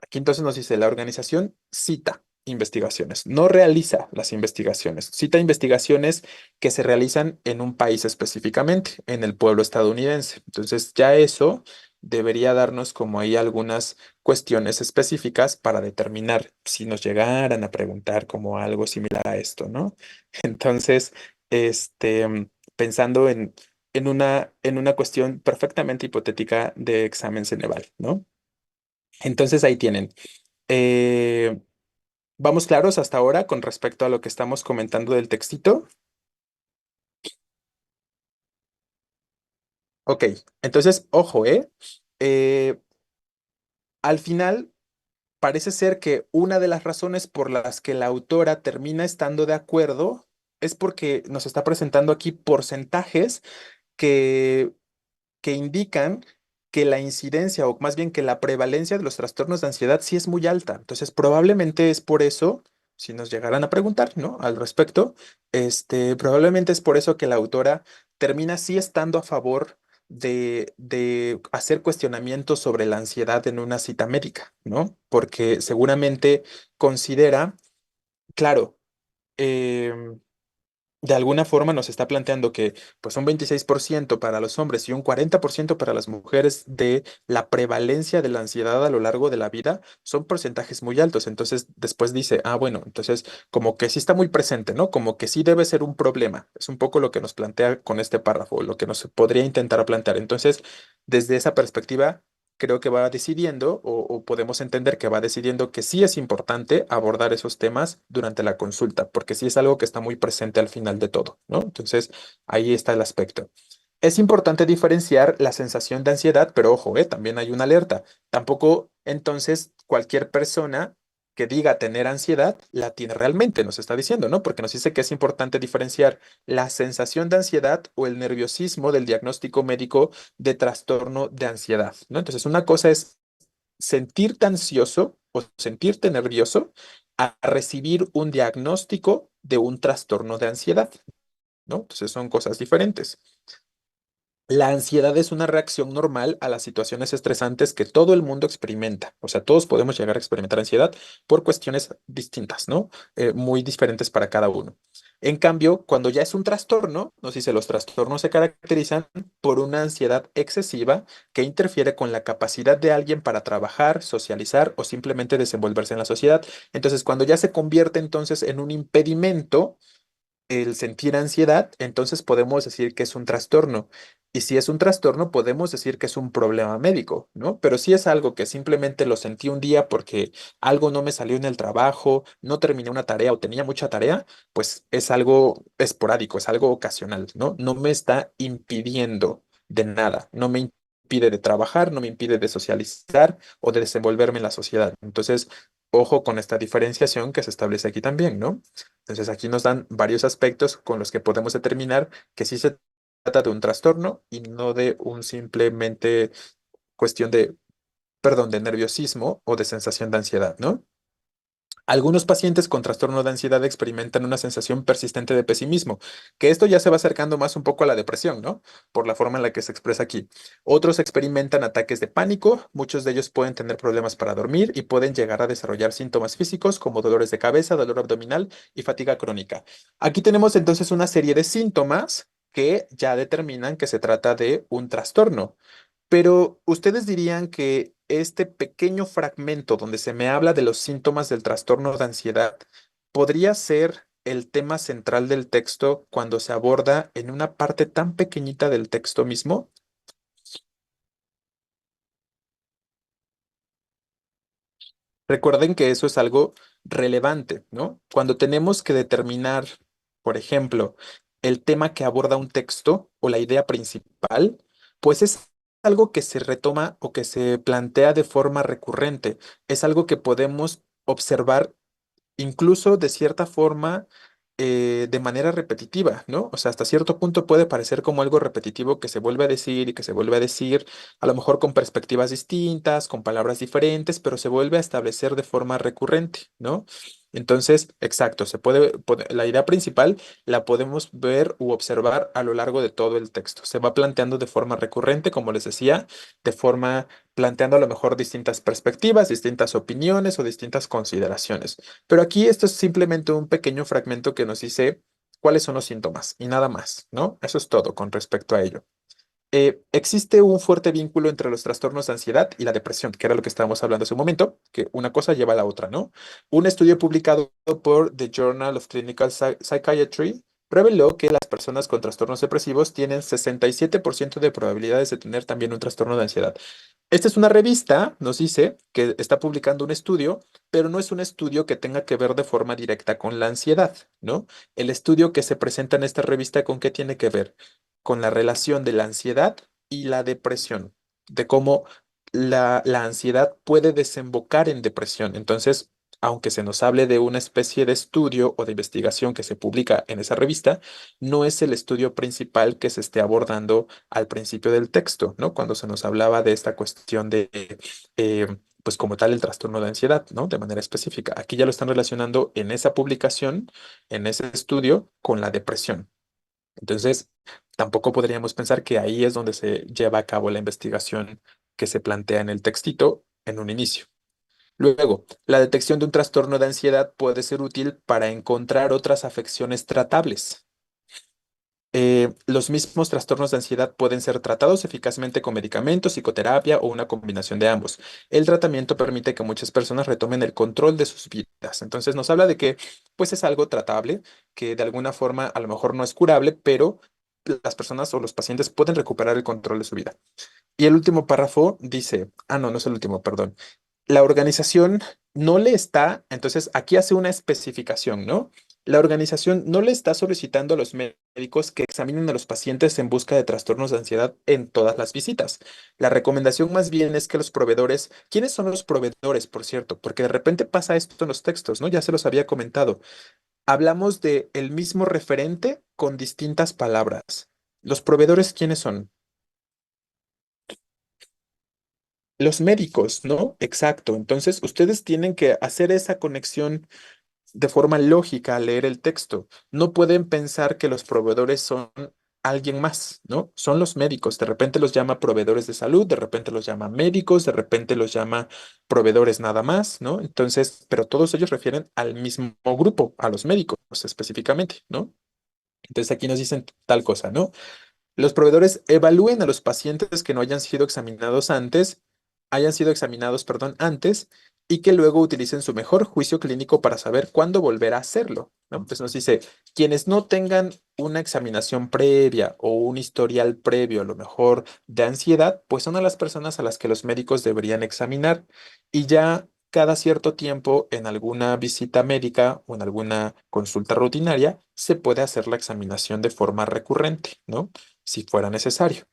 Aquí entonces nos dice, la organización cita investigaciones, no realiza las investigaciones, cita investigaciones que se realizan en un país específicamente, en el pueblo estadounidense. Entonces ya eso debería darnos como ahí algunas cuestiones específicas para determinar si nos llegaran a preguntar como algo similar a esto, ¿no? Entonces, pensando en una cuestión perfectamente hipotética de examen Ceneval, ¿no? Entonces ahí tienen. Eh, ¿Vamos claros hasta ahora con respecto a lo que estamos comentando del textito? Ok, entonces, ojo, ¿eh? Eh, Al final, parece ser que una de las razones por las que la autora termina estando de acuerdo es porque nos está presentando aquí porcentajes que que indican que la incidencia o más bien que la prevalencia de los trastornos de ansiedad sí es muy alta. Entonces, probablemente es por eso, si nos llegaran a preguntar, ¿no? Al respecto, probablemente es por eso que la autora termina sí estando a favor de hacer cuestionamientos sobre la ansiedad en una cita médica, ¿no? Porque seguramente considera, claro, em, de alguna forma nos está planteando que pues un 26% para los hombres y un 40% para las mujeres de la prevalencia de la ansiedad a lo largo de la vida son porcentajes muy altos. Entonces después dice, ah, bueno, entonces como que sí está muy presente, ¿no? Como que sí debe ser un problema. Es un poco lo que nos plantea con este párrafo, lo que nos podría intentar plantear. Entonces, desde esa perspectiva creo que va decidiendo o podemos entender que va decidiendo que sí es importante abordar esos temas durante la consulta, porque sí es algo que está muy presente al final de todo, ¿no? Entonces, ahí está el aspecto. Es importante diferenciar la sensación de ansiedad, pero ojo, también hay una alerta. Tampoco entonces cualquier persona que diga tener ansiedad la tiene realmente, nos está diciendo, ¿no? Porque nos dice que es importante diferenciar la sensación de ansiedad o el nerviosismo del diagnóstico médico de trastorno de ansiedad, ¿no? Entonces, una cosa es sentirte ansioso o sentirte nervioso a recibir un diagnóstico de un trastorno de ansiedad, ¿no? Entonces, son cosas diferentes. La ansiedad es una reacción normal a las situaciones estresantes que todo el mundo experimenta. O sea, todos podemos llegar a experimentar ansiedad por cuestiones distintas, ¿no? Muy diferentes para cada uno. En cambio, cuando ya es un trastorno, nos dice, los trastornos se caracterizan por una ansiedad excesiva que interfiere con la capacidad de alguien para trabajar, socializar o simplemente desenvolverse en la sociedad. Entonces, cuando ya se convierte entonces en un impedimento, el sentir ansiedad, entonces podemos decir que es un trastorno. Y si es un trastorno, podemos decir que es un problema médico, ¿no? Pero si es algo que simplemente lo sentí un día porque algo no me salió en el trabajo, no terminé una tarea o tenía mucha tarea, pues es algo esporádico, es algo ocasional, ¿no? No me está impidiendo de nada, no me impide de trabajar, no me impide de socializar o de desenvolverme en la sociedad. Entonces, ojo con esta diferenciación que se establece aquí también, ¿no? Entonces aquí nos dan varios aspectos con los que podemos determinar que sí se trata de un trastorno y no de un simplemente cuestión de, perdón, de nerviosismo o de sensación de ansiedad, ¿no? Algunos pacientes con trastorno de ansiedad experimentan una sensación persistente de pesimismo, que esto ya se va acercando más un poco a la depresión, ¿no? Por la forma en la que se expresa aquí. Otros experimentan ataques de pánico, muchos de ellos pueden tener problemas para dormir y pueden llegar a desarrollar síntomas físicos como dolores de cabeza, dolor abdominal y fatiga crónica. Aquí tenemos entonces una serie de síntomas que ya determinan que se trata de un trastorno. Pero ustedes dirían que este pequeño fragmento donde se me habla de los síntomas del trastorno de ansiedad podría ser el tema central del texto cuando se aborda en una parte tan pequeñita del texto mismo. Recuerden que eso es algo relevante, ¿no? Cuando tenemos que determinar, por ejemplo, el tema que aborda un texto o la idea principal, pues es algo que se retoma o que se plantea de forma recurrente. Es algo que podemos observar incluso de cierta forma, de manera repetitiva, ¿no? O sea, hasta cierto punto puede parecer como algo repetitivo que se vuelve a decir y que se vuelve a decir, a lo mejor con perspectivas distintas, con palabras diferentes, pero se vuelve a establecer de forma recurrente, ¿no? Entonces, exacto, la idea principal la podemos ver u observar a lo largo de todo el texto. Se va planteando de forma recurrente, como les decía, de forma planteando a lo mejor distintas perspectivas, distintas opiniones o distintas consideraciones. Pero aquí esto es simplemente un pequeño fragmento que nos dice cuáles son los síntomas y nada más, ¿no? Eso es todo con respecto a ello. Existe un fuerte vínculo entre los trastornos de ansiedad y la depresión, que era lo que estábamos hablando hace un momento, que una cosa lleva a la otra, ¿no? Un estudio publicado por The Journal of Clinical Psychiatry reveló que las personas con trastornos depresivos tienen 67% de probabilidades de tener también un trastorno de ansiedad. Esta es una revista, nos dice, que está publicando un estudio, pero no es un estudio que tenga que ver de forma directa con la ansiedad, ¿no? El estudio que se presenta en esta revista, ¿con qué tiene que ver? Con la relación de la ansiedad y la depresión, de cómo la ansiedad puede desembocar en depresión. Entonces, aunque se nos hable de una especie de estudio o de investigación que se publica en esa revista, no es el estudio principal que se esté abordando al principio del texto, ¿no? Cuando se nos hablaba de esta cuestión de, eh, pues como tal, el trastorno de ansiedad, ¿no? De manera específica. Aquí ya lo están relacionando en esa publicación, en ese estudio, con la depresión. Entonces, tampoco podríamos pensar que ahí es donde se lleva a cabo la investigación que se plantea en el textito en un inicio. Luego, la detección de un trastorno de ansiedad puede ser útil para encontrar otras afecciones tratables. Los mismos trastornos de ansiedad pueden ser tratados eficazmente con medicamentos, psicoterapia o una combinación de ambos. El tratamiento permite que muchas personas retomen el control de sus vidas. Entonces nos habla de que pues es algo tratable, que de alguna forma a lo mejor no es curable, pero las personas o los pacientes pueden recuperar el control de su vida. Y el último párrafo dice, no, no es el último, perdón. La organización no le está, entonces aquí hace una especificación, ¿no? La organización no le está solicitando a los médicos que examinen a los pacientes en busca de trastornos de ansiedad en todas las visitas. La recomendación más bien es que los proveedores, ¿quiénes son los proveedores, por cierto? Porque de repente pasa esto en los textos, ¿no? Ya se los había comentado. Hablamos de el mismo referente con distintas palabras. ¿Los proveedores quiénes son? Los médicos, ¿no? Exacto. Entonces, ustedes tienen que hacer esa conexión de forma lógica al leer el texto. No pueden pensar que los proveedores son alguien más, ¿no? Son los médicos. De repente los llama proveedores de salud, de repente los llama médicos, de repente los llama proveedores nada más, ¿no? Entonces, pero todos ellos refieren al mismo grupo, a los médicos específicamente, ¿no? Entonces aquí nos dicen tal cosa, ¿no? Los proveedores evalúen a los pacientes que no hayan sido examinados, perdón, antes y que luego utilicen su mejor juicio clínico para saber cuándo volver a hacerlo, ¿no? Entonces nos dice, quienes no tengan una examinación previa o un historial previo, a lo mejor de ansiedad, pues son a las personas a las que los médicos deberían examinar y ya cada cierto tiempo en alguna visita médica o en alguna consulta rutinaria se puede hacer la examinación de forma recurrente, ¿no? Si fuera necesario.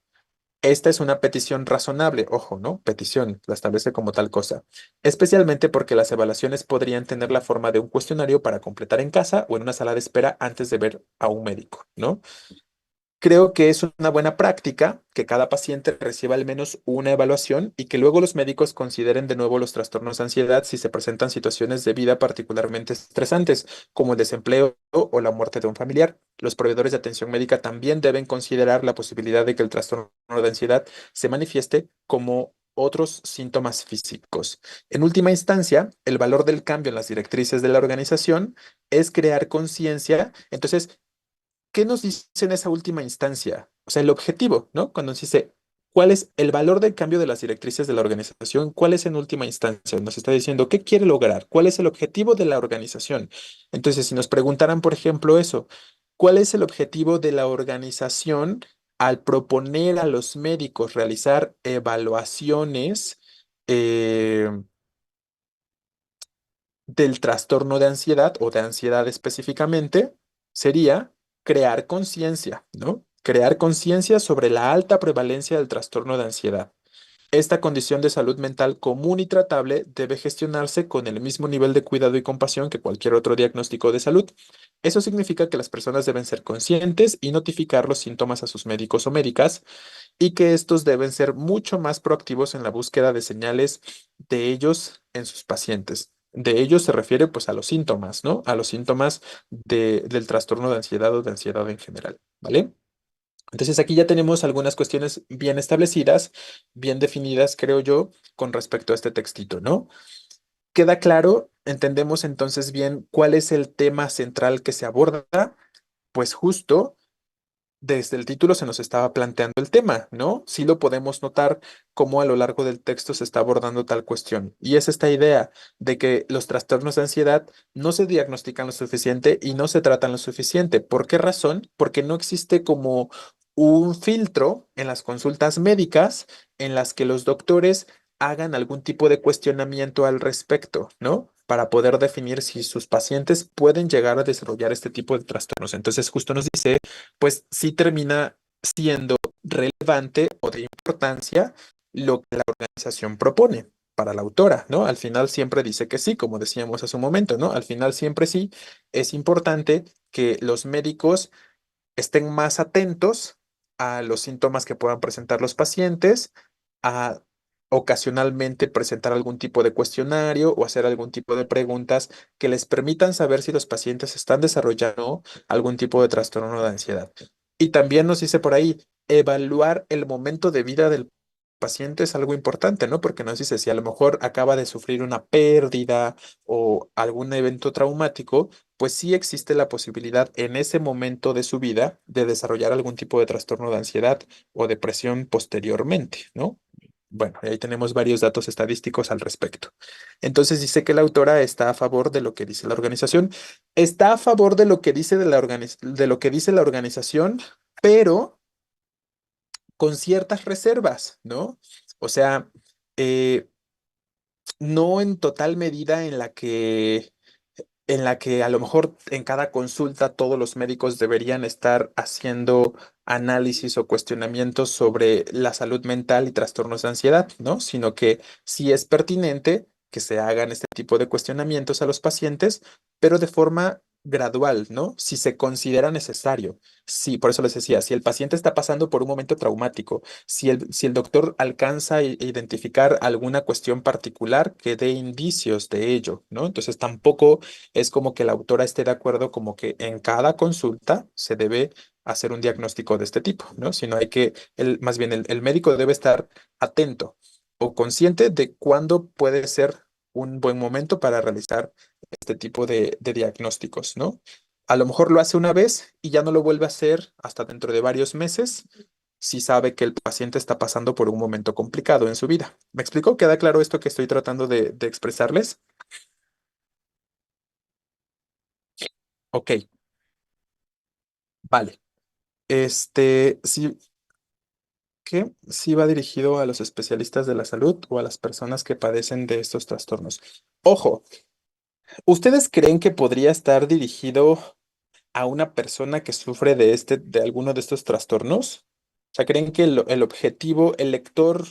Esta es una petición razonable, ojo, ¿no? Petición, la establece como tal cosa, especialmente porque las evaluaciones podrían tener la forma de un cuestionario para completar en casa o en una sala de espera antes de ver a un médico, ¿no? Creo que es una buena práctica que cada paciente reciba al menos una evaluación y que luego los médicos consideren de nuevo los trastornos de ansiedad si se presentan situaciones de vida particularmente estresantes, como el desempleo o la muerte de un familiar. Los proveedores de atención médica también deben considerar la posibilidad de que el trastorno de ansiedad se manifieste como otros síntomas físicos. En última instancia, el valor del cambio en las directrices de la organización es crear conciencia. Entonces, ¿qué nos dice en esa última instancia? O sea, el objetivo, ¿no? Cuando nos dice, ¿cuál es el valor del cambio de las directrices de la organización? ¿Cuál es en última instancia? Nos está diciendo, ¿qué quiere lograr? ¿Cuál es el objetivo de la organización? Entonces, si nos preguntaran, por ejemplo, eso, ¿cuál es el objetivo de la organización al proponer a los médicos realizar evaluaciones? eh, del trastorno de ansiedad o de ansiedad específicamente sería crear conciencia, ¿no? Crear conciencia sobre la alta prevalencia del trastorno de ansiedad. Esta condición de salud mental común y tratable debe gestionarse con el mismo nivel de cuidado y compasión que cualquier otro diagnóstico de salud. Eso significa que las personas deben ser conscientes y notificar los síntomas a sus médicos o médicas y que estos deben ser mucho más proactivos en la búsqueda de señales de ellos en sus pacientes. De ellos se refiere pues a los síntomas, ¿no? A los síntomas del trastorno de ansiedad o de ansiedad en general, ¿vale? Entonces aquí ya tenemos algunas cuestiones bien establecidas, bien definidas, creo yo, con respecto a este textito, ¿no? Queda claro, entendemos entonces bien cuál es el tema central que se aborda, pues justo desde el título se nos estaba planteando el tema, ¿no? Sí lo podemos notar cómo a lo largo del texto se está abordando tal cuestión. Y es esta idea de que los trastornos de ansiedad no se diagnostican lo suficiente y no se tratan lo suficiente. ¿Por qué razón? Porque no existe como un filtro en las consultas médicas en las que los doctores hagan algún tipo de cuestionamiento al respecto, ¿no? Para poder definir si sus pacientes pueden llegar a desarrollar este tipo de trastornos. Entonces, justo nos dice pues sí termina siendo relevante o de importancia lo que la organización propone para la autora, ¿no? Al final siempre dice que sí, como decíamos hace un momento, ¿no? Al final siempre sí es importante que los médicos estén más atentos a los síntomas que puedan presentar los pacientes, a ocasionalmente presentar algún tipo de cuestionario o hacer algún tipo de preguntas que les permitan saber si los pacientes están desarrollando algún tipo de trastorno de ansiedad. Y también nos dice por ahí, evaluar el momento de vida del paciente es algo importante, ¿no? Porque nos dice si a lo mejor acaba de sufrir una pérdida o algún evento traumático, pues sí existe la posibilidad en ese momento de su vida de desarrollar algún tipo de trastorno de ansiedad o depresión posteriormente, ¿no? Bueno, ahí tenemos varios datos estadísticos al respecto. Entonces dice que la autora está a favor de lo que dice la organización, está a favor de lo que dice de lo que dice la organización, pero con ciertas reservas, ¿no? O sea, eh, no en total medida en la que a lo mejor en cada consulta todos los médicos deberían estar haciendo análisis o cuestionamientos sobre la salud mental y trastornos de ansiedad, ¿no? Sino que sí es pertinente que se hagan este tipo de cuestionamientos a los pacientes, pero de forma gradual, ¿no? Si se considera necesario. Sí, por eso les decía, si el paciente está pasando por un momento traumático, si el doctor alcanza a identificar alguna cuestión particular que dé indicios de ello, ¿no? Entonces tampoco es como que la autora esté de acuerdo como que en cada consulta se debe hacer un diagnóstico de este tipo, ¿no? Sino hay que, más bien el médico debe estar atento o consciente de cuándo puede ser un buen momento para realizar este tipo de diagnósticos, ¿no? A lo mejor lo hace una vez y ya no lo vuelve a hacer hasta dentro de varios meses si sabe que el paciente está pasando por un momento complicado en su vida. ¿Me explico? ¿Queda claro esto que estoy tratando de expresarles? Ok, vale. Sí, que sí va dirigido a los especialistas de la salud o a las personas que padecen de estos trastornos. Ojo, ¿ustedes creen que podría estar dirigido a una persona que sufre de alguno de estos trastornos? O sea, ¿creen que el objetivo, el lector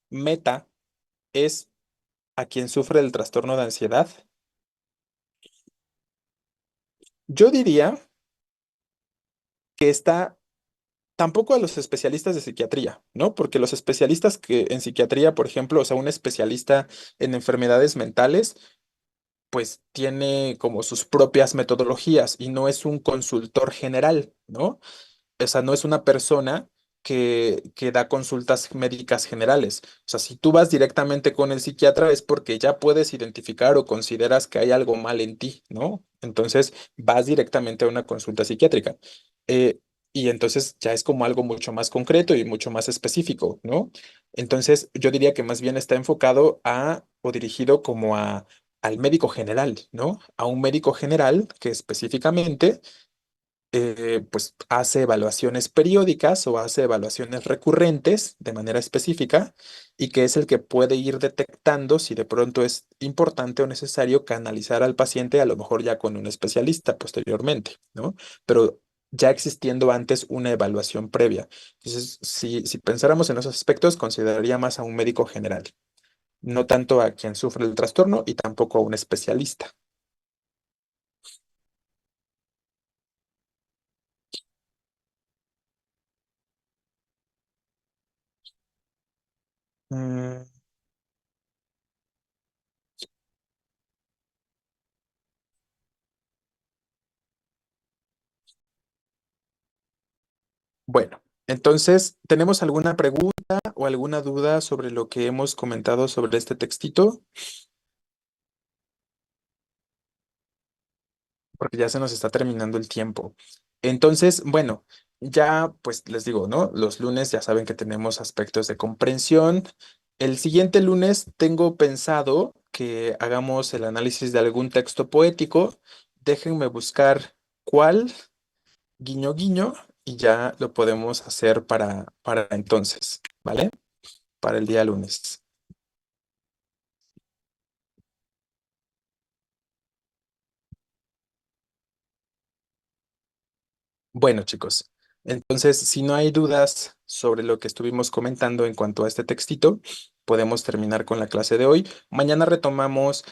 meta es a quien sufre el trastorno de ansiedad? Yo diría que está tampoco a los especialistas de psiquiatría, ¿no? Porque los especialistas que en psiquiatría, por ejemplo, o sea, un especialista en enfermedades mentales, pues tiene como sus propias metodologías y no es un consultor general, ¿no? O sea, no es una persona que da consultas médicas generales. O sea, si tú vas directamente con el psiquiatra es porque ya puedes identificar o consideras que hay algo mal en ti, ¿no? Entonces vas directamente a una consulta psiquiátrica. Eh, y entonces ya es como algo mucho más concreto y mucho más específico, ¿no? Entonces yo diría que más bien está enfocado a o dirigido como al médico general, ¿no? A un médico general que específicamente pues hace evaluaciones periódicas o hace evaluaciones recurrentes de manera específica y que es el que puede ir detectando si de pronto es importante o necesario canalizar al paciente, a lo mejor ya con un especialista posteriormente, ¿no? Pero ya existiendo antes una evaluación previa. Entonces, si pensáramos en esos aspectos, consideraría más a un médico general, no tanto a quien sufre el trastorno y tampoco a un especialista. Mm, Bueno, entonces, ¿tenemos alguna pregunta o alguna duda sobre lo que hemos comentado sobre este textito? Porque ya se nos está terminando el tiempo. Entonces, bueno, ya pues les digo, ¿no? Los lunes ya saben que tenemos aspectos de comprensión. El siguiente lunes tengo pensado que hagamos el análisis de algún texto poético. Déjenme buscar cuál, guiño, guiño, y ya lo podemos hacer para entonces, ¿vale? Para el día lunes. Bueno, chicos, entonces, si no hay dudas sobre lo que estuvimos comentando en cuanto a este textito, podemos terminar con la clase de hoy. Mañana retomamos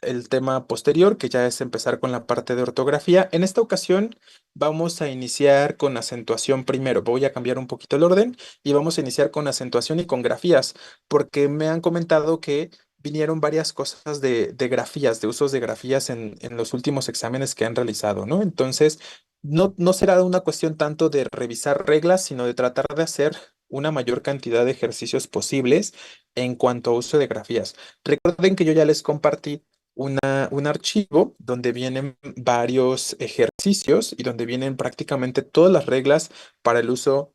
el tema posterior, que ya es empezar con la parte de ortografía. En esta ocasión vamos a iniciar con acentuación primero. Voy a cambiar un poquito el orden y vamos a iniciar con acentuación y con grafías, porque me han comentado que vinieron varias cosas de grafías, de usos de grafías en los últimos exámenes que han realizado, ¿no? Entonces, no será una cuestión tanto de revisar reglas, sino de tratar de hacer una mayor cantidad de ejercicios posibles en cuanto a uso de grafías. Recuerden que yo ya les compartí un archivo donde vienen varios ejercicios y donde vienen prácticamente todas las reglas para el uso